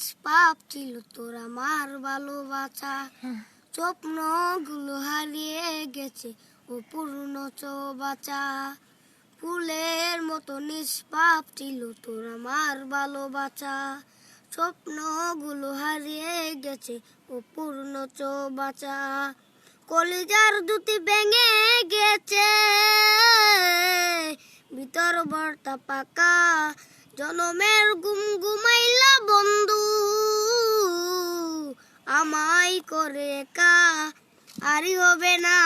নিষ্পাপ ছিল তোর আমার ভালোবাসা, স্বপ্নগুলো হারিয়ে গেছে অপূর্ণ চৌবাচা। ফুলের মতো নিষ্পাপ ছিল তোর আমার ভালোবাসা, স্বপ্নগুলো হারিয়ে গেছে অপূর্ণ চৌবাচা। কলিজার দুটি ভেঙে গেছে, ভিতর ভর্তা পাকা, জনমের ঘুম ঘুমাইলা বন্ধু, আমায় করে একা। আরি হবে না,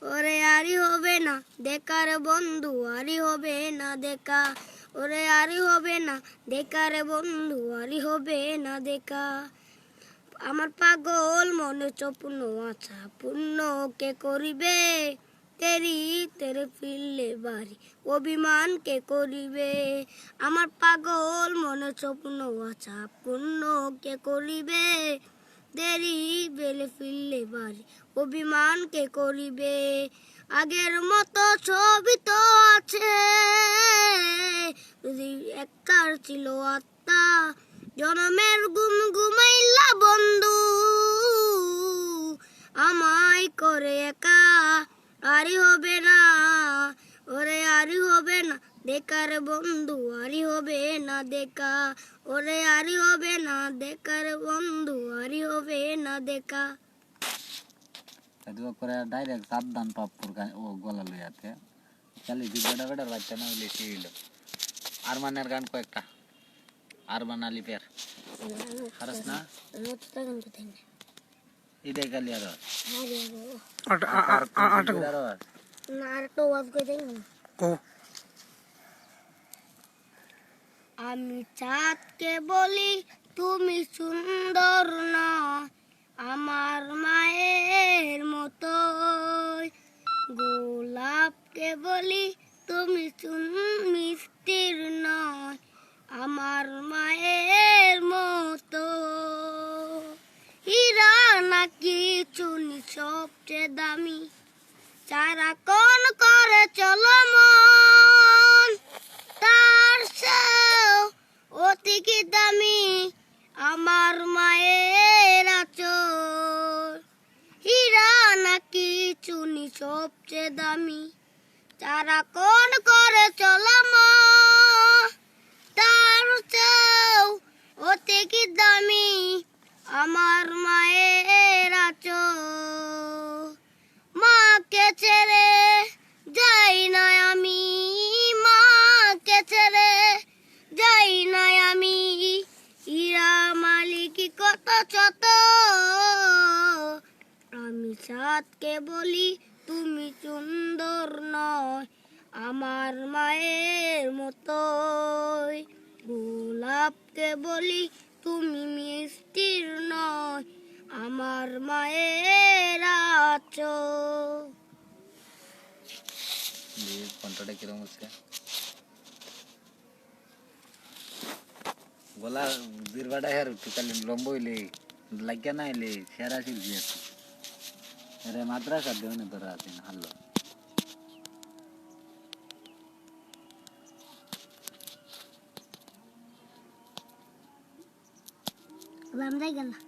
ওরে আরি হবে না দেখার বন্ধু, আরি হবে না দেখা, ওরে আরি হবে না দেখার বন্ধু, আরি হবে না দেখা। আমার পাগল মনে স্বপ্ন আশা পূর্ণ কে করিবে, তেরে ফিরলে বাড়ি অভিমান কে করিবে। আমার পাগল মনে স্বপ্ন আশা পূর্ণ কে করিবে, দেরি বেলে ফিরলে বাড়ি অভিমান কে করিবে। আগের মতো ছবি তো আছে, যদি একবার ছিল আত্মা, জনমের ঘুম ঘুমাইলা বন্ধু, আমায় করে একা। আরি হবে না, ওরে আরি হবে না দেখার বন্ধু, আরি হবে না দেখা, ওরে আরি হবে না দেখার বন্ধু, আরি হবে না দেখা। দুয়া করে ডাইরেক্ট সাবধান পাপ্পুর ও গলা লইয়াতে খালি বেটা বেটার বাচ্চা না হইলে সে হইল। আরমানের গান কয়েকটা, আরমান আলিফের খারাস না এটাই খালি আর আমি চাঁদকে বলি তুমি সুন্দর না, আমার মায়ের মতো। গোলাপকে বলি তুমি মিষ্টির নয়, আমার মায়ের মতো। হীরা নাকি চুনি সবচেয়ে দামি, সারা কোন করে চলো মন, তার চেয়েও অতি কি দামি আমার মায়ের আঁচল। হীরা নাকি চুনি সবচেয়ে দামি, সারা কোন করে চলো মন, তার চেয়েও অতি কি দামি আমার মায়ের আঁচল। মাকে ছেড়ে যাই না আমি, মাকে ছেড়ে যাই না আমি, হীরা মালিকি কত ছোট। আমি চাঁদকে বলি তুমি সুন্দর নয়, আমার মায়ের মতোই। গোলাপকে বলি তুমি মিষ্টির নয়, আমার মায়ের আঁচল। কণ্ঠটা কিরম হচ্ছে? গলা দীর্ঘাটা হের খালি লম্ব হইলে লাগিয়া না হইলে সেরা শিল্পী আছে রে। মাদ্রাসা দেওয়ানে ধরা আছে না হাল্লো আমরা গেলাম।